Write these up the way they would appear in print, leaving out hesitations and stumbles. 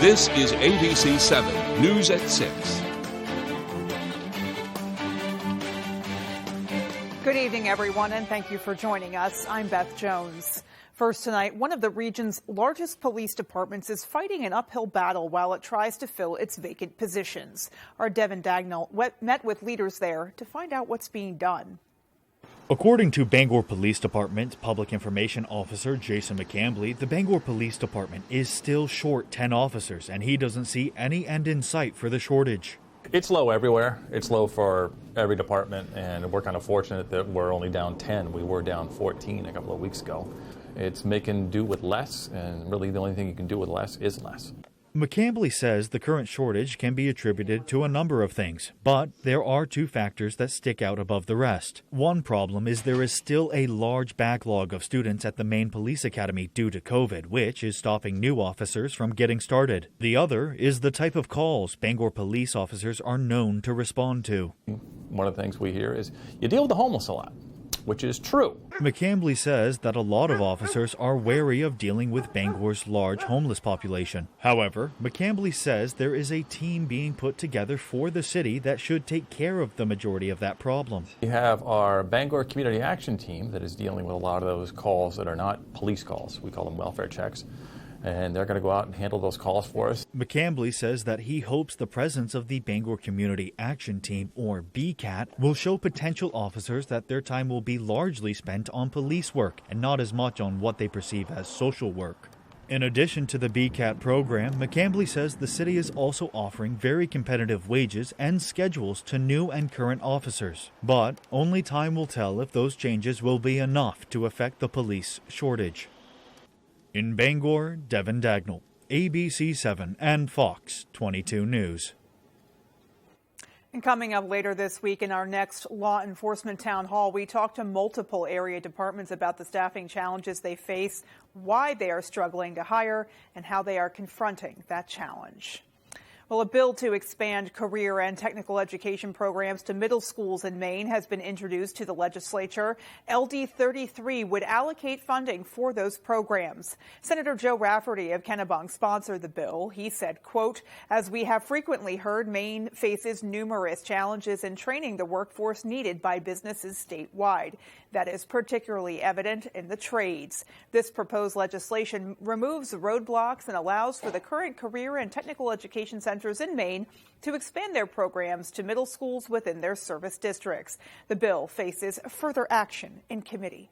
This is ABC 7 News at 6. Good evening, everyone, and thank you for joining us. I'm Beth Jones. First tonight, one of the region's largest police departments is fighting an uphill battle while it tries to fill its vacant positions. Our Devin Dagnall met with leaders there to find out what's being done. According to Bangor Police Department Public Information Officer Jason McCambly, the Bangor Police Department is still short 10 officers, and he doesn't see any end in sight for the shortage. It's low everywhere. It's low for every department, and we're kind of fortunate that we're only down 10. We were down 14 a couple of weeks ago. It's making do with less, and really the only thing you can do with less is less. McCambly says the current shortage can be attributed to a number of things, but there are two factors that stick out above the rest. One problem is there is still a large backlog of students at the Maine Police Academy due to COVID, which is stopping new officers from getting started. The other is the type of calls Bangor police officers are known to respond to. One of the things we hear is you deal with the homeless a lot, which is true. McCambly says that a lot of officers are wary of dealing with Bangor's large homeless population. However, McCambly says there is a team being put together for the city that should take care of the majority of that problem. We have our Bangor Community Action Team that is dealing with a lot of those calls that are not police calls. We call them welfare checks. And they're going to go out and handle those calls for us. McCambly says that he hopes the presence of the Bangor Community Action Team, or BCAT, will show potential officers that their time will be largely spent on police work and not as much on what they perceive as social work. In addition to the BCAT program, McCambly says the city is also offering very competitive wages and schedules to new and current officers. But only time will tell if those changes will be enough to affect the police shortage. In Bangor, Devin Dagnall, ABC 7 and Fox 22 News. And coming up later this week in our next law enforcement town hall, we talk to multiple area departments about the staffing challenges they face, why they are struggling to hire, and how they are confronting that challenge. Well, a bill to expand career and technical education programs to middle schools in Maine has been introduced to the legislature. LD 33 would allocate funding for those programs. Senator Joe Rafferty of Kennebunk sponsored the bill. He said, quote, "As we have frequently heard, Maine faces numerous challenges in training the workforce needed by businesses statewide. That is particularly evident in the trades. This proposed legislation removes roadblocks and allows for the current career and technical education centers in Maine to expand their programs to middle schools within their service districts. The bill faces further action in committee."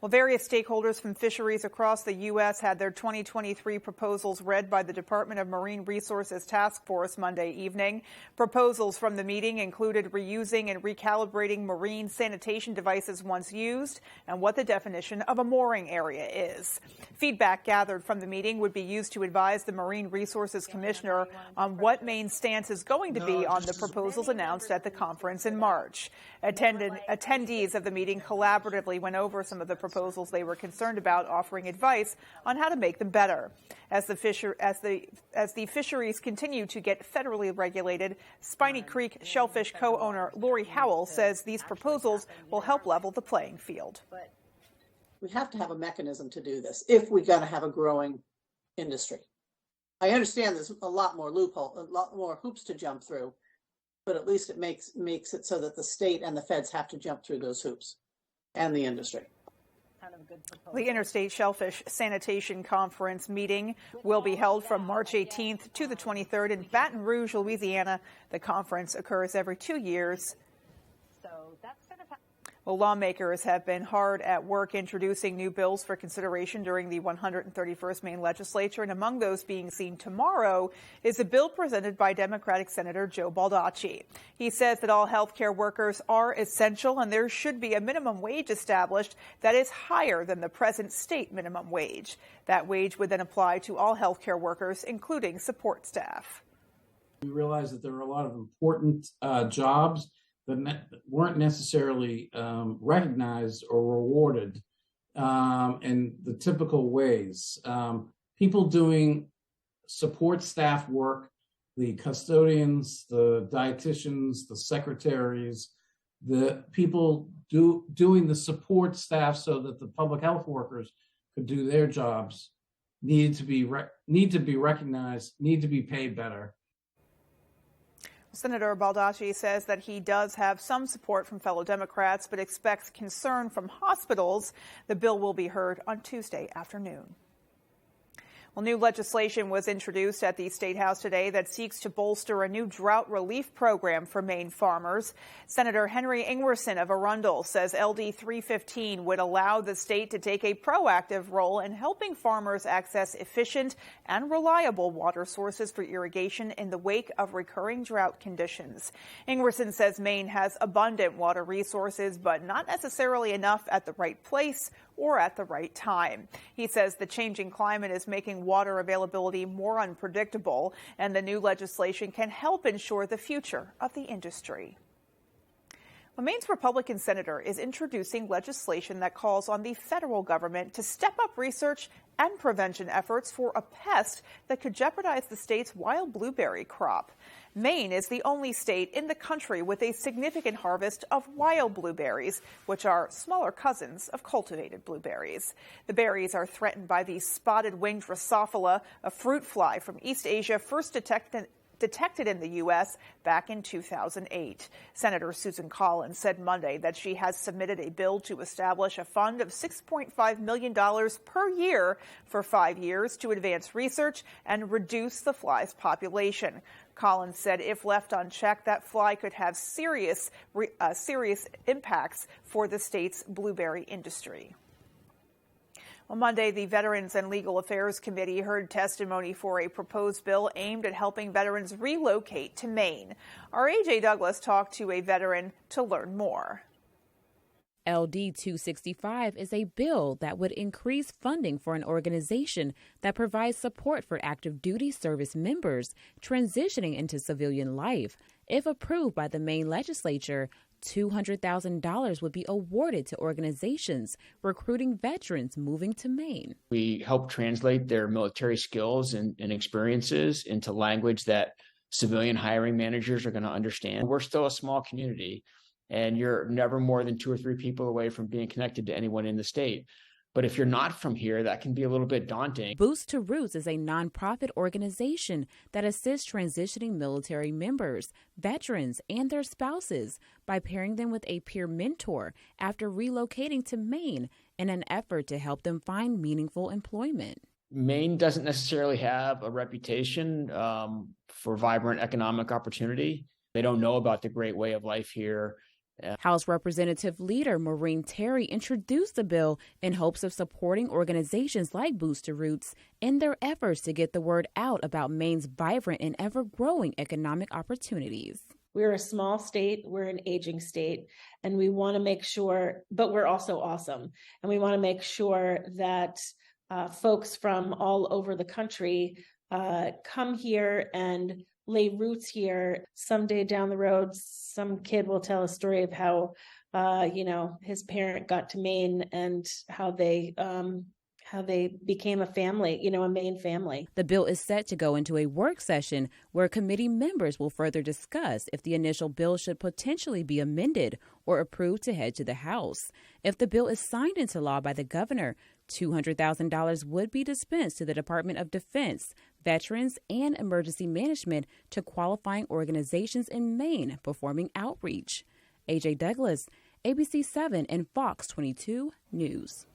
Well, various stakeholders from fisheries across the U.S. had their 2023 proposals read by the Department of Marine Resources Task Force Monday evening. Proposals from the meeting included reusing and recalibrating marine sanitation devices once used and what the definition of a mooring area is. Feedback gathered from the meeting would be used to advise the Marine Resources Commissioner on what Maine's stance is going to be on the proposals announced at the conference in March. Attendees of the meeting collaboratively went over some of the proposals they were concerned about, offering advice on how to make them better. As the fisheries continue to get federally regulated, Spiny Creek Shellfish co-owner Lori Howell says these proposals will help level the playing field. We have to have a mechanism to do this if we're going to have a growing industry. I understand there's a lot more hoops to jump through, but at least it makes it so that the state and the feds have to jump through those hoops, and the industry. The Interstate Shellfish Sanitation Conference meeting will be held from March 18th to the 23rd in Baton Rouge, Louisiana. The conference occurs every 2 years. Well, lawmakers have been hard at work introducing new bills for consideration during the 131st Maine legislature, and among those being seen tomorrow is a bill presented by Democratic Senator Joe Baldacci. He says that all healthcare workers are essential and there should be a minimum wage established that is higher than the present state minimum wage. That wage would then apply to all healthcare workers, including support staff. We realize that there are a lot of important jobs that weren't necessarily recognized or rewarded in the typical ways. People doing support staff work, the custodians, the dietitians, the secretaries, the people doing the support staff so that the public health workers could do their jobs need to be recognized, need to be paid better. Senator Baldacci says that he does have some support from fellow Democrats, but expects concern from hospitals. The bill will be heard on Tuesday afternoon. Well, new legislation was introduced at the State House today that seeks to bolster a new drought relief program for Maine farmers. Senator Henry Ingwerson of Arundel says LD 315 would allow the state to take a proactive role in helping farmers access efficient and reliable water sources for irrigation in the wake of recurring drought conditions. Ingwerson says Maine has abundant water resources, but not necessarily enough at the right place or at the right time. He says the changing climate is making water availability more unpredictable, and the new legislation can help ensure the future of the industry. Maine's Republican senator is introducing legislation that calls on the federal government to step up research and prevention efforts for a pest that could jeopardize the state's wild blueberry crop. Maine is the only state in the country with a significant harvest of wild blueberries, which are smaller cousins of cultivated blueberries. The berries are threatened by the spotted-winged Drosophila, a fruit fly from East Asia first detected in the U.S. back in 2008. Senator Susan Collins said Monday that she has submitted a bill to establish a fund of $6.5 million per year for 5 years to advance research and reduce the fly's population. Collins said if left unchecked, that fly could have serious impacts for the state's blueberry industry. On Monday, the Veterans and Legal Affairs Committee heard testimony for a proposed bill aimed at helping veterans relocate to Maine. Our A.J. Douglas talked to a veteran to learn more. LD 265 is a bill that would increase funding for an organization that provides support for active duty service members transitioning into civilian life. If approved by the Maine legislature, $200,000 would be awarded to organizations recruiting veterans moving to Maine. We help translate their military skills and experiences into language that civilian hiring managers are going to understand. We're still a small community, and you're never more than 2 or 3 people away from being connected to anyone in the state. But if you're not from here, that can be a little bit daunting. Boost to Roots is a nonprofit organization that assists transitioning military members, veterans, and their spouses by pairing them with a peer mentor after relocating to Maine in an effort to help them find meaningful employment. Maine doesn't necessarily have a reputation for vibrant economic opportunity. They don't know about the great way of life here. House Representative Leader Maureen Terry introduced the bill in hopes of supporting organizations like Boost to Roots in their efforts to get the word out about Maine's vibrant and ever-growing economic opportunities. We're a small state, we're an aging state, and we want to make sure, but we're also awesome, and we want to make sure that folks from all over the country come here and lay roots here. Someday down the road, some kid will tell a story of how, his parent got to Maine and how they became a family, a Maine family. The bill is set to go into a work session where committee members will further discuss if the initial bill should potentially be amended or approved to head to the House. If the bill is signed into law by the governor, $200,000 would be dispensed to the Department of Defense, Veterans, and Emergency Management to qualifying organizations in Maine performing outreach. A.J. Douglas, ABC 7 and Fox 22 News.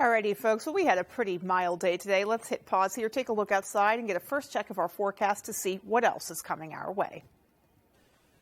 Alrighty, folks. Well, we had a pretty mild day today. Let's hit pause here, take a look outside, and get a first check of our forecast to see what else is coming our way.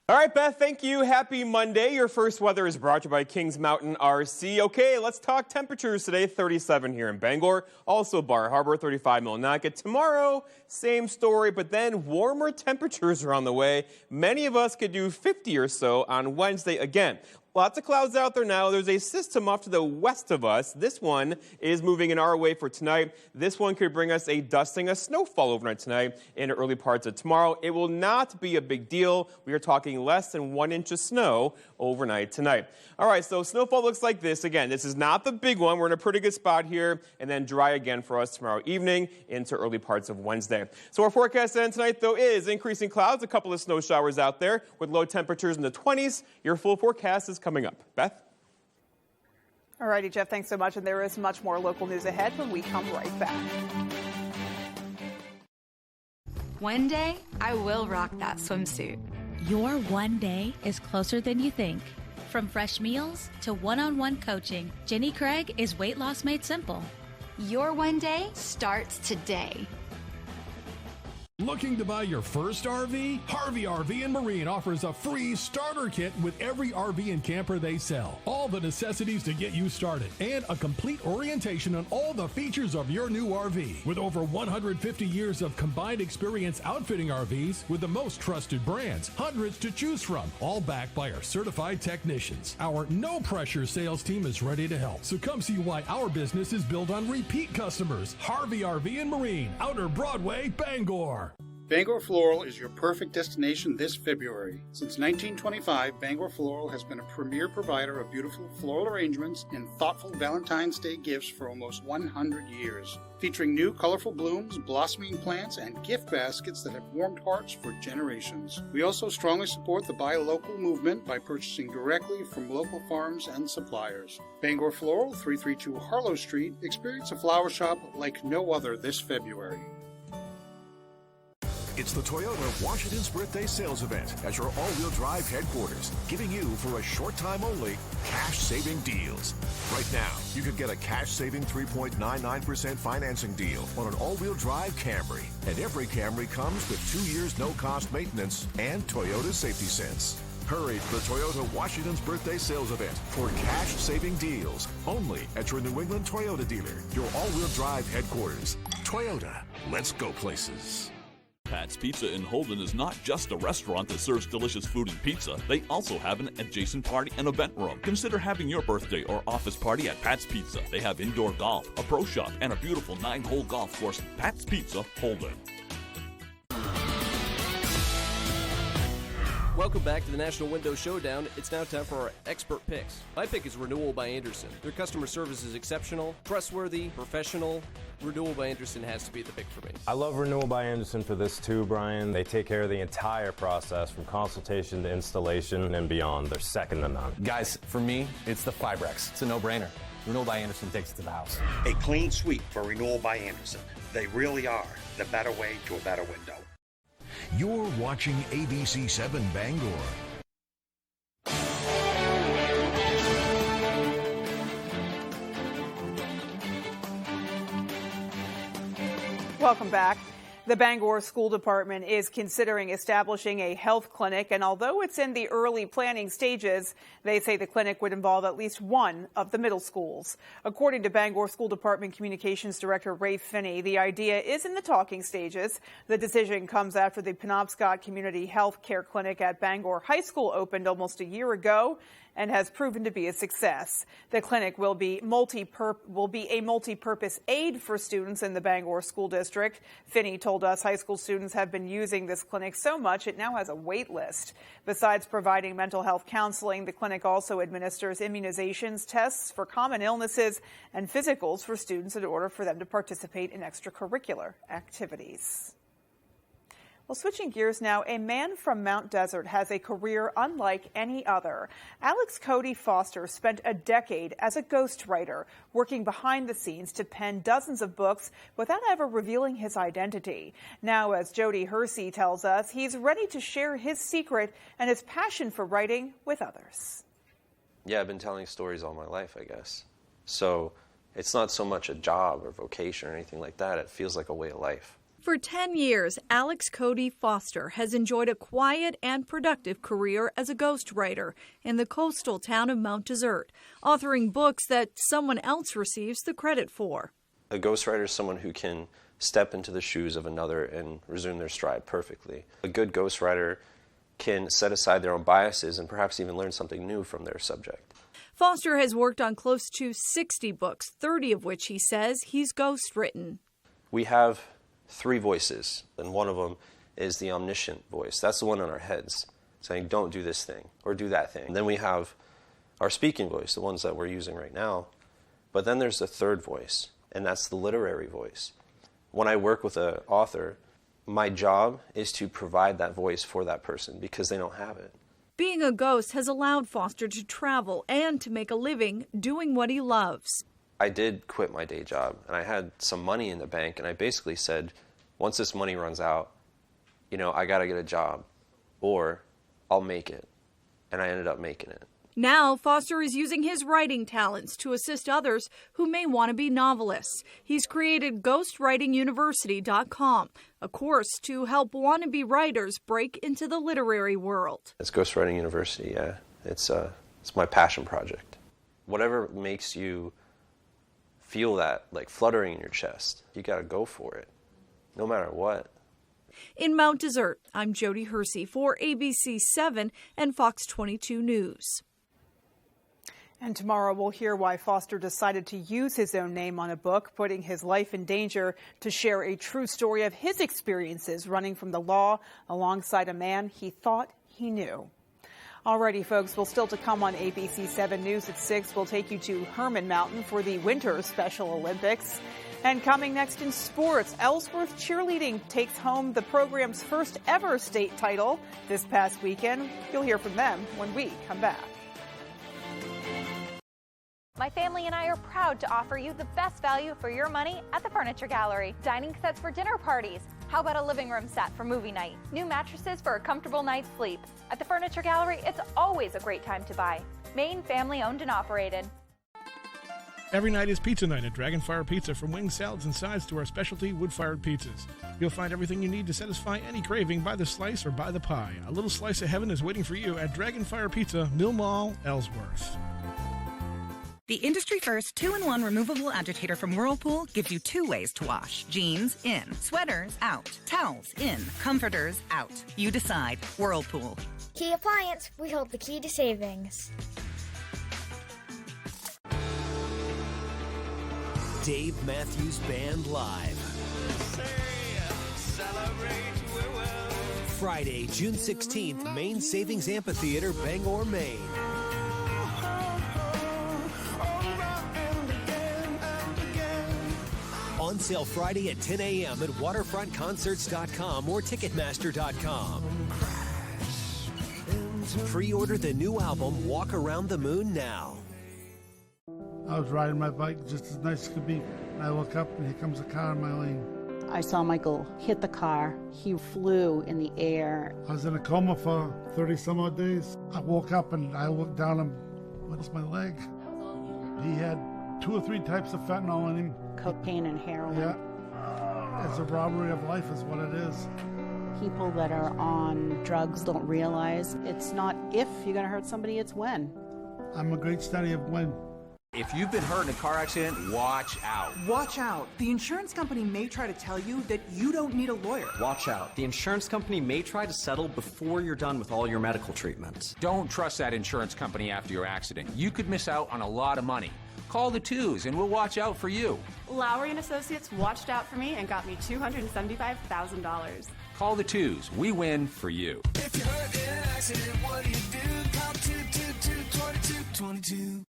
All right, Beth, thank you. Happy Monday. Your first weather is brought to you by Kings Mountain RC. Okay, let's talk temperatures today. 37 here in Bangor. Also Bar Harbor, 35 Millinocket. Tomorrow, same story, but then warmer temperatures are on the way. Many of us could do 50 or so on Wednesday again. Lots of clouds out there now. There's a system off to the west of us. This one is moving in our way for tonight. This one could bring us a dusting, a snowfall overnight tonight in the early parts of tomorrow. It will not be a big deal. We are talking less than 1 inch of snow overnight tonight. All right, so snowfall looks like this. Again, this is not the big one. We're in a pretty good spot here, and then dry again for us tomorrow evening into early parts of Wednesday. So our forecast then tonight, though, is increasing clouds, a couple of snow showers out there with low temperatures in the 20s. Your full forecast is coming up. Beth? All righty, Jeff, thanks so much. And there is much more local news ahead when we come right back. One day, I will rock that swimsuit. Your one day is closer than you think. From fresh meals to one-on-one coaching, Jenny Craig is Weight Loss Made Simple. Your one day starts today. Looking to buy your first RV? Harvey RV and Marine offers a free starter kit with every RV and camper they sell. All the necessities to get you started and a complete orientation on all the features of your new RV. With over 150 years of combined experience outfitting RVs with the most trusted brands, hundreds to choose from, all backed by our certified technicians. Our no-pressure sales team is ready to help. So come see why our business is built on repeat customers. Harvey RV and Marine, Outer Broadway, Bangor. Bangor Floral is your perfect destination this February. Since 1925, Bangor Floral has been a premier provider of beautiful floral arrangements and thoughtful Valentine's Day gifts for almost 100 years. Featuring new colorful blooms, blossoming plants, and gift baskets that have warmed hearts for generations. We also strongly support the Buy Local movement by purchasing directly from local farms and suppliers. Bangor Floral, 332 Harlow Street. Experience a flower shop like no other this February. It's the Toyota Washington's Birthday Sales Event at your all-wheel drive headquarters, giving you, for a short time only, cash-saving deals. Right now, you can get a cash-saving 3.99% financing deal on an all-wheel drive Camry. And every Camry comes with 2 years no-cost maintenance and Toyota Safety Sense. Hurry to the Toyota Washington's Birthday Sales Event for cash-saving deals only at your New England Toyota dealer, your all-wheel drive headquarters. Toyota, let's go places. Pat's Pizza in Holden is not just a restaurant that serves delicious food and pizza. They also have an adjacent party and event room. Consider having your birthday or office party at Pat's Pizza. They have indoor golf, a pro shop, and a beautiful 9-hole golf course. Pat's Pizza, Holden. Welcome back to the National Window Showdown. It's now time for our expert picks. My pick is Renewal by Andersen. Their customer service is exceptional, trustworthy, professional. Renewal by Andersen has to be the pick for me. I love Renewal by Andersen for this too, Brian. They take care of the entire process from consultation to installation and beyond. They're second to none. Guys, for me, it's the Fibrex. It's a no-brainer. Renewal by Andersen takes it to the house. A clean sweep for Renewal by Andersen. They really are the better way to a better window. You're watching ABC 7 Bangor. Welcome back. The Bangor School Department is considering establishing a health clinic, and although it's in the early planning stages, they say the clinic would involve at least one of the middle schools. According to Bangor School Department Communications Director Ray Finney, the idea is in the talking stages. The decision comes after the Penobscot Community Health Care Clinic at Bangor High School opened almost a year ago and has proven to be a success. The clinic will be a multi-purpose aid for students in the Bangor School District. Finney told us high school students have been using this clinic so much it now has a wait list. Besides providing mental health counseling, the clinic also administers immunizations, tests for common illnesses, and physicals for students in order for them to participate in extracurricular activities. Well, switching gears now, a man from Mount Desert has a career unlike any other. Alex Cody Foster spent a decade as a ghostwriter, working behind the scenes to pen dozens of books without ever revealing his identity. Now, as Jody Hersey tells us, he's ready to share his secret and his passion for writing with others. Yeah, I've been telling stories all my life, I guess. So it's not so much a job or vocation or anything like that. It feels like a way of life. For 10 years, Alex Cody Foster has enjoyed a quiet and productive career as a ghostwriter in the coastal town of Mount Desert, authoring books that someone else receives the credit for. A ghostwriter is someone who can step into the shoes of another and resume their stride perfectly. A good ghostwriter can set aside their own biases and perhaps even learn something new from their subject. Foster has worked on close to 60 books, 30 of which he says he's ghostwritten. We have 3 voices, and one of them is the omniscient voice. That's the one in our heads saying, don't do this thing or do that thing. And then we have our speaking voice, the ones that we're using right now. But then there's a third voice, and that's the literary voice. When I work with an author, my job is to provide that voice for that person because they don't have it. Being a ghost has allowed Foster to travel and to make a living doing what he loves. I did quit my day job, and I had some money in the bank, and I basically said, once this money runs out, I got to get a job, or I'll make it. And I ended up making it. Now, Foster is using his writing talents to assist others who may want to be novelists. He's created ghostwritinguniversity.com, a course to help wannabe writers break into the literary world. It's Ghostwriting University, yeah. It's my passion project. Whatever makes you feel that, like, fluttering in your chest, you got to go for it, no matter what. In Mount Desert, I'm Jody Hersey for ABC 7 and Fox 22 News. And tomorrow we'll hear why Foster decided to use his own name on a book, putting his life in danger to share a true story of his experiences running from the law alongside a man he thought he knew. Alrighty, folks, we'll still to come on ABC 7 News at 6. We'll take you to Herman Mountain for the Winter Special Olympics. And coming next in sports, Ellsworth Cheerleading takes home the program's first ever state title this past weekend. You'll hear from them when we come back. My family and I are proud to offer you the best value for your money at the Furniture Gallery. Dining sets for dinner parties. How about a living room set for movie night? New mattresses for a comfortable night's sleep. At the Furniture Gallery, it's always a great time to buy. Maine family owned and operated. Every night is pizza night at Dragonfire Pizza. From wings, salads, and sides to our specialty wood-fired pizzas. You'll find everything you need to satisfy any craving by the slice or by the pie. A little slice of heaven is waiting for you at Dragonfire Pizza, Mill Mall, Ellsworth. The industry-first 2-in-1 removable agitator from Whirlpool gives you 2 ways to wash. Jeans, in. Sweaters, out. Towels, in. Comforters, out. You decide. Whirlpool. Key Appliance, we hold the key to savings. Dave Matthews Band Live. Friday, June 16th, Maine Savings Amphitheater, Bangor, Maine. On sale Friday at 10 a.m. at waterfrontconcerts.com or ticketmaster.com. Pre-order the new album, Walk Around the Moon, now. I was riding my bike just as nice as could be. I look up and here comes a car in my lane. I saw Michael hit the car. He flew in the air. I was in a coma for 30 some odd days. I woke up and I looked down and what is my leg? He had 2 or 3 types of fentanyl in him. Cocaine and heroin. Yeah. It's a robbery of life is what it is. People that are on drugs don't realize it's not if you're going to hurt somebody, it's when. I'm a great study of when. If you've been hurt in a car accident, watch out. Watch out. The insurance company may try to tell you that you don't need a lawyer. Watch out. The insurance company may try to settle before you're done with all your medical treatments. Don't trust that insurance company after your accident. You could miss out on a lot of money. Call the twos and we'll watch out for you. Lowry and Associates watched out for me and got me $275,000. Call the twos. We win for you. If you're hurt in an accident, what do you do? Call 222-2222.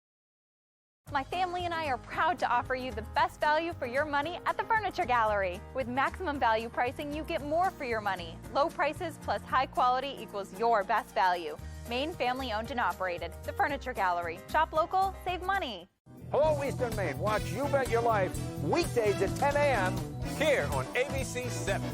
My family and I are proud to offer you the best value for your money at the Furniture Gallery. With maximum value pricing, you get more for your money. Low prices plus high quality equals your best value. Maine family owned and operated. The Furniture Gallery. Shop local, save money. Hello, Eastern Maine. Watch You Bet Your Life weekdays at 10 a.m. here on ABC 7.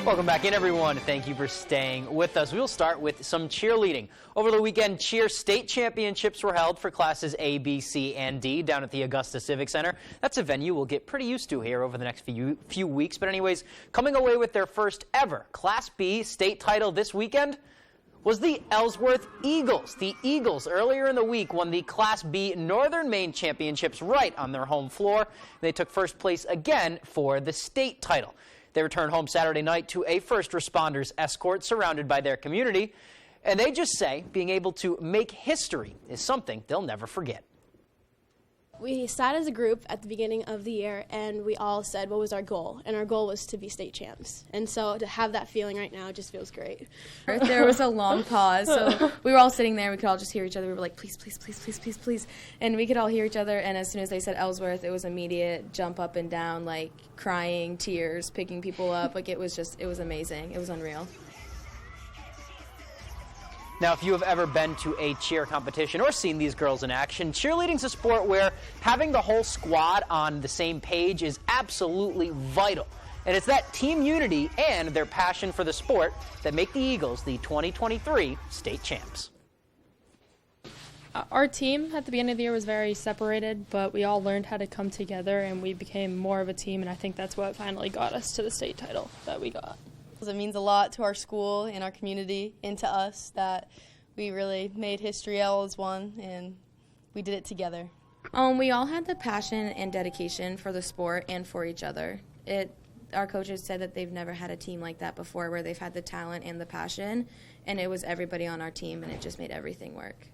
Welcome back in, everyone. Thank you for staying with us. We'll start with some cheerleading. Over the weekend, cheer state championships were held for classes A, B, C, and D down at the Augusta Civic Center. That's a venue we'll get pretty used to here over the next few weeks. But anyways, coming away with their first ever Class B state title this weekend was the Ellsworth Eagles. The Eagles earlier in the week won the Class B Northern Maine Championships right on their home floor. They took first place again for the state title. They returned home Saturday night to a first responders escort surrounded by their community. And they just say being able to make history is something they'll never forget. We sat as a group at the beginning of the year, and we all said what was our goal, and our goal was to be state champs. And so to have that feeling right now just feels great. There was a long pause, so we were all sitting there, and we could all just hear each other. We were like, please, please, please, please, please, please. And we could all hear each other, and as soon as they said Ellsworth, it was immediate jump up and down, like crying, tears, picking people up. Like it was amazing. It was unreal. Now, if you have ever been to a cheer competition or seen these girls in action, cheerleading's a sport where having the whole squad on the same page is absolutely vital. And it's that team unity and their passion for the sport that make the Eagles the 2023 state champs. Our team at the beginning of the year was very separated, but we all learned how to come together and we became more of a team, and I think that's what finally got us to the state title that we got. It means a lot to our school and our community and to us that we really made history all as one, and we did it together. We all had the passion and dedication for the sport and for each other. Our coaches said that they've never had a team like that before, where they've had the talent and the passion, and it was everybody on our team, and it just made everything work.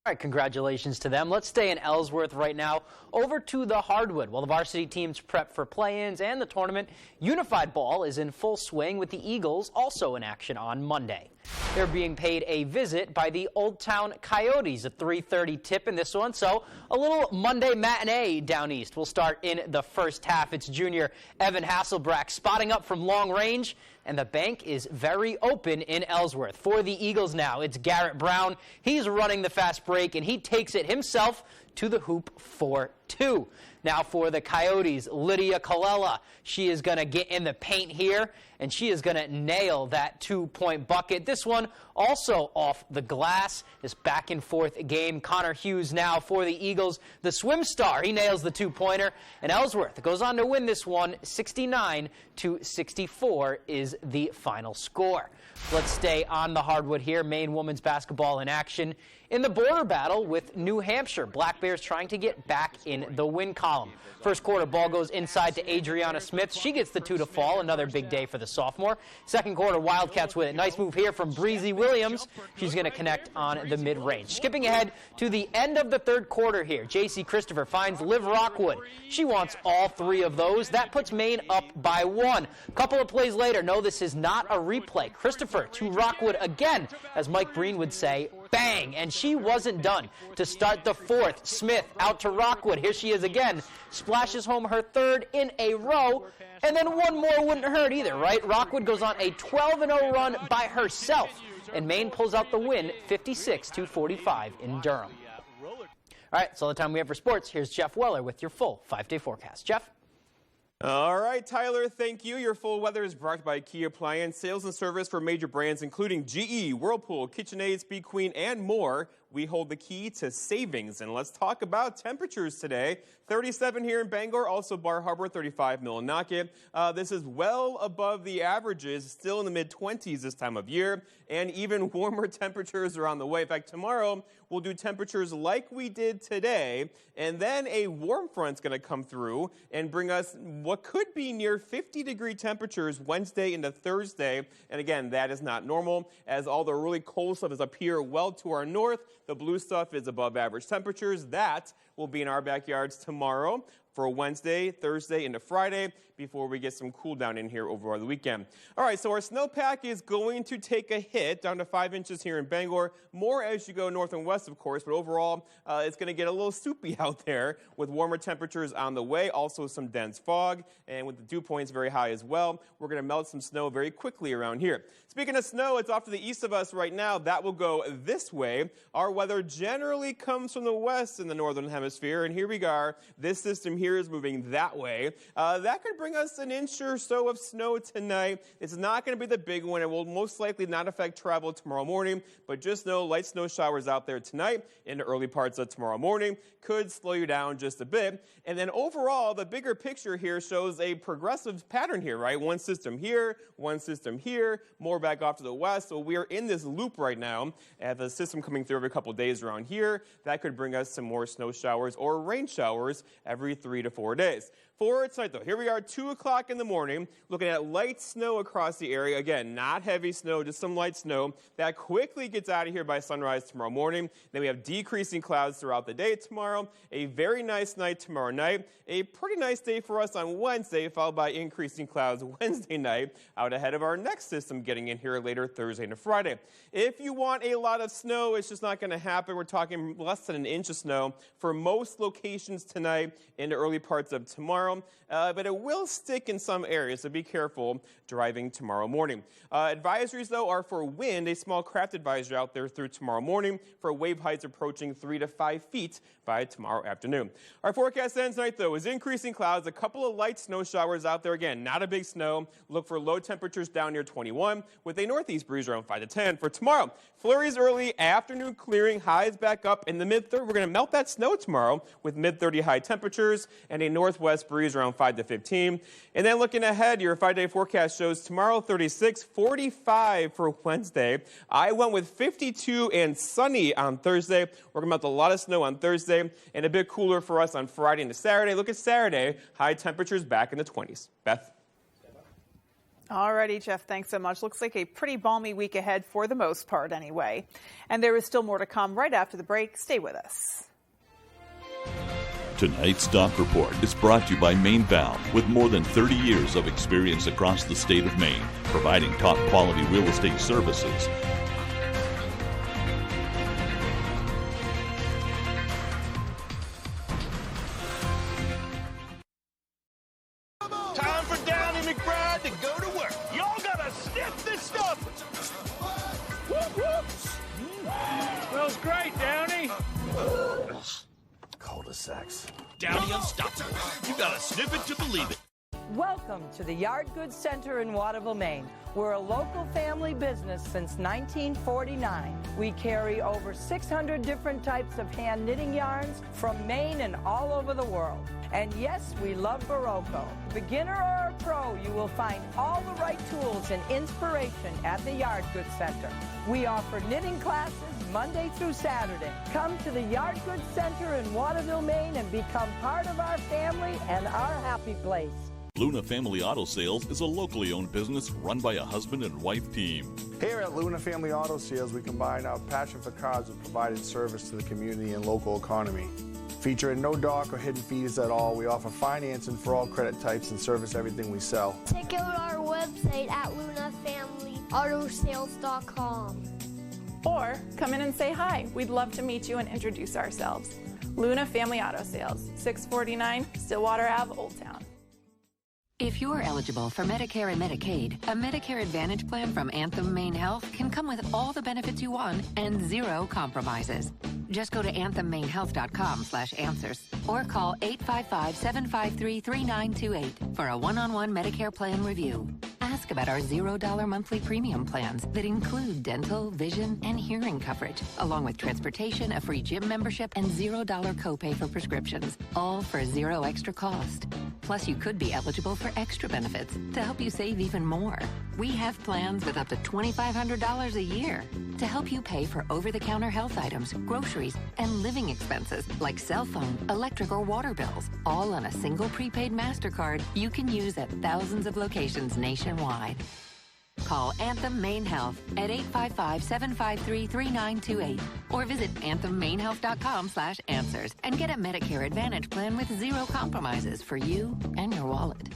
All right, congratulations to them. Let's stay in Ellsworth right now. Over to the hardwood. While the varsity teams prep for play-ins and the tournament, Unified Ball is in full swing with the Eagles also in action on Monday. They're being paid a visit by the Old Town Coyotes, a 3:30 tip in this one. So a little Monday matinee down east. We'll start in the first half. It's junior Evan Hasselbrack spotting up from long range, and the bank is very open in Ellsworth. For the Eagles now, it's Garrett Brown. He's running the fast break, and he takes it himself to the hoop for 2. Now for the Coyotes, Lydia Colella. She is going to get in the paint here, and she is going to nail that 2-point bucket. This one also off the glass. This back and forth game. Connor Hughes now for the Eagles. The swim star, he nails the 2-pointer. And Ellsworth goes on to win this one. 69-64 is the final score. Let's stay on the hardwood here. Maine women's basketball in action in the border battle with New Hampshire. Black Bears trying to get back in the win column. First quarter, ball goes inside to Adriana Smith. She gets the 2 to fall. Another big day for the sophomore. Second quarter, Wildcats with it. Nice move here from Breezy Williams. She's going to connect on the mid-range. Skipping ahead to the end of the third quarter here, J.C. Christopher finds Liv Rockwood. She wants all 3 of those. That puts Maine up by 1. A couple of plays later, no, this is not a replay. Christopher to Rockwood again, as Mike Breen would say, bang, and she wasn't done. To start the fourth, Smith out to Rockwood. Here she is again. Splashes home her 3rd in a row, and then one more wouldn't hurt either, right? Rockwood goes on a 12-0 run by herself, and Maine pulls out the win 56-45 in Durham. All right, that's all the time we have for sports. Here's Jeff Weller with your full 5-day forecast. Jeff? All right, Tyler, thank you. Your full weather is brought by Key Appliance. Sales and service for major brands including GE, Whirlpool, KitchenAid, Speed Queen, and more. We hold the key to savings. And let's talk about temperatures today. 37 here in Bangor, also Bar Harbor, 35 Millinocket. This is well above the averages, still in the mid-20s this time of year, and even warmer temperatures are on the way. In fact, tomorrow we'll do temperatures like we did today, and then a warm front's going to come through and bring us what could be near 50-degree temperatures Wednesday into Thursday. And again, that is not normal, as all the really cold stuff is up here well to our north. The blue stuff is above average temperatures. That will be in our backyards tomorrow for Wednesday, Thursday, into Friday before we get some cool down in here over the weekend. All right, so our snowpack is going to take a hit down to 5 inches here in Bangor. More as you go north and west, of course, but overall it's going to get a little soupy out there with warmer temperatures on the way, also some dense fog, and with the dew points very high as well. We're going to melt some snow very quickly around here. Speaking of snow, it's off to the east of us right now. That will go this way. Our weather generally comes from the west in the northern hemisphere, and here we are. This system here is moving that way. That could bring us an inch or so of snow tonight. It's not going to be the big one. It will most likely not affect travel tomorrow morning, but just know light snow showers out there tonight into early parts of tomorrow morning could slow you down just a bit. And then overall, the bigger picture here shows a progressive pattern here, right? One system here, more back off to the west. So we are in this loop right now. And the system coming through every couple days around here, that could bring us some more snow showers or rain showers every 3 3 to 4 days. For tonight, though, here we are, 2 o'clock in the morning, looking at light snow across the area. Again, not heavy snow, just some light snow. That quickly gets out of here by sunrise tomorrow morning. Then we have decreasing clouds throughout the day tomorrow. A very nice night tomorrow night. A pretty nice day for us on Wednesday, followed by increasing clouds Wednesday night, out ahead of our next system getting in here later Thursday and Friday. If you want a lot of snow, it's just not going to happen. We're talking less than an inch of snow for most locations tonight into early parts of tomorrow. But it will stick in some areas, so be careful driving tomorrow morning. Advisories, though, are for wind, a small craft advisory out there through tomorrow morning for wave heights approaching 3 to 5 feet by tomorrow afternoon. Our forecast ends tonight, though, is increasing clouds, a couple of light snow showers out there. Again, not a big snow. Look for low temperatures down near 21 with a northeast breeze around 5 to 10. For tomorrow, flurries early, afternoon clearing, highs back up in the mid-30s. We're going to melt that snow tomorrow with mid-30 high temperatures and a northwest breeze around 5 to 15. And then looking ahead, your 5-day forecast shows tomorrow 36, 45 for Wednesday. I went with 52 and sunny on Thursday. We're going to melt a lot of snow on Thursday and a bit cooler for us on Friday into Saturday. Look at Saturday, high temperatures back in the 20s. Beth? All righty, Jeff, thanks so much. Looks like a pretty balmy week ahead for the most part anyway. And there is still more to come right after the break. Stay with us. Tonight's Doc Report is brought to you by Maine Valve, with more than 30 years of experience across the state of Maine, providing top quality real estate services. Time for Downey McBride to go to work. Y'all gotta sniff this stuff. Whoop, whoop. Smells great, Downey. Cul-de-sacs. Downey Unstoppable. You gotta sniff it to believe it. Welcome to the Yard Goods Center in Waterville, Maine. We're a local family business since 1949. We carry over 600 different types of hand knitting yarns from Maine and all over the world. And yes, we love Barocco. Beginner or a pro, you will find all the right tools and inspiration at the Yard Goods Center. We offer knitting classes Monday through Saturday. Come to the Yard Goods Center in Waterville, Maine and become part of our family and our happy place. Luna Family Auto Sales is a locally owned business run by a husband and wife team. Here at Luna Family Auto Sales, we combine our passion for cars with providing service to the community and local economy. Featuring no dock or hidden fees at all, we offer financing for all credit types and service everything we sell. Check out our website at lunafamilyautosales.com. Or come in and say hi. We'd love to meet you and introduce ourselves. Luna Family Auto Sales, 649 Stillwater Ave, Old Town. If you're eligible for Medicare and Medicaid, a Medicare Advantage plan from Anthem Maine Health can come with all the benefits you want and zero compromises. Just go to anthemainehealth.com/answers or call 855-753-3928 for a one-on-one Medicare plan review. Ask about our $0 monthly premium plans that include dental, vision, and hearing coverage, along with transportation, a free gym membership, and $0 copay for prescriptions, all for zero extra cost. Plus, you could be eligible for extra benefits to help you save even more. We have plans with up to $2,500 a year to help you pay for over-the-counter health items, groceries, and living expenses like cell phone, electric, or water bills, all on a single prepaid MasterCard you can use at thousands of locations nationwide. Call Anthem Maine Health at 855-753-3928 or visit anthemmainehealth.com/answers and get a Medicare Advantage plan with zero compromises for you and your wallet.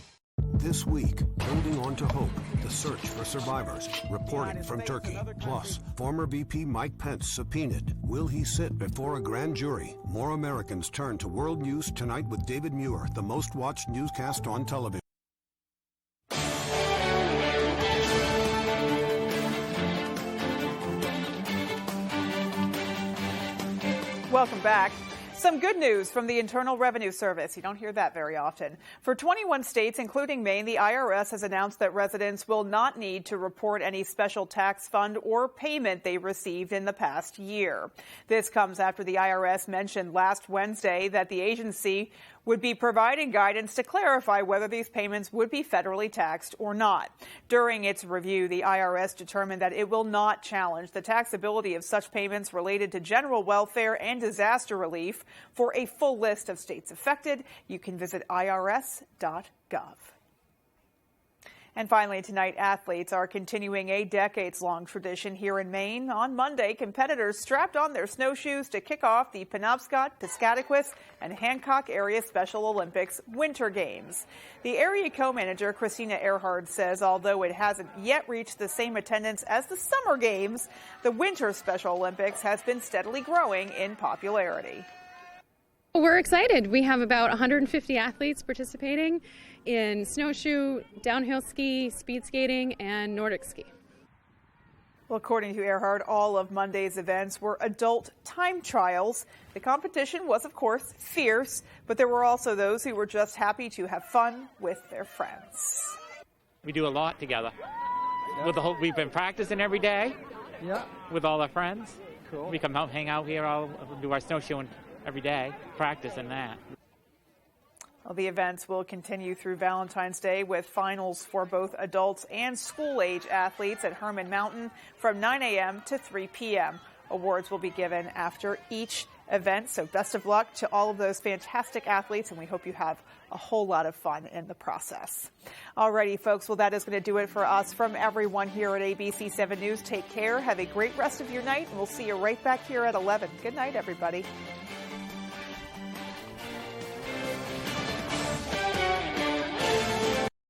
This week, Holding On to Hope, the search for survivors, reporting from Turkey. Plus, former VP Mike Pence subpoenaed. Will he sit before a grand jury? More Americans turn to world news tonight with David Muir, the most watched newscast on television. Welcome back. Some good news from the Internal Revenue Service. You don't hear that very often. For 21 states, including Maine, the IRS has announced that residents will not need to report any special tax fund or payment they received in the past year. This comes after the IRS mentioned last Wednesday that the agency would be providing guidance to clarify whether these payments would be federally taxed or not. During its review, the IRS determined that it will not challenge the taxability of such payments related to general welfare and disaster relief. For a full list of states affected, you can visit irs.gov. And finally tonight, athletes are continuing a decades-long tradition here in Maine. On Monday, competitors strapped on their snowshoes to kick off the Penobscot, Piscataquis, and Hancock Area Special Olympics Winter Games. The area co-manager, Christina Earhart, says although it hasn't yet reached the same attendance as the Summer Games, the Winter Special Olympics has been steadily growing in popularity. We're excited. We have about 150 athletes participating in snowshoe, downhill ski, speed skating, and Nordic ski. Well, according to Earhart, all of Monday's events were adult time trials. The competition was, of course, fierce, but there were also those who were just happy to have fun with their friends. We do a lot together. We've been practicing every day with all our friends. Cool. We come out, hang out here, do our snowshoeing every day, practicing that. Well, the events will continue through Valentine's Day with finals for both adults and school-age athletes at Herman Mountain from 9 a.m. to 3 p.m. Awards will be given after each event, so best of luck to all of those fantastic athletes, and we hope you have a whole lot of fun in the process. Alrighty, folks, well, that is going to do it for us. From everyone here at ABC 7 News, take care, have a great rest of your night, and we'll see you right back here at 11. Good night, everybody.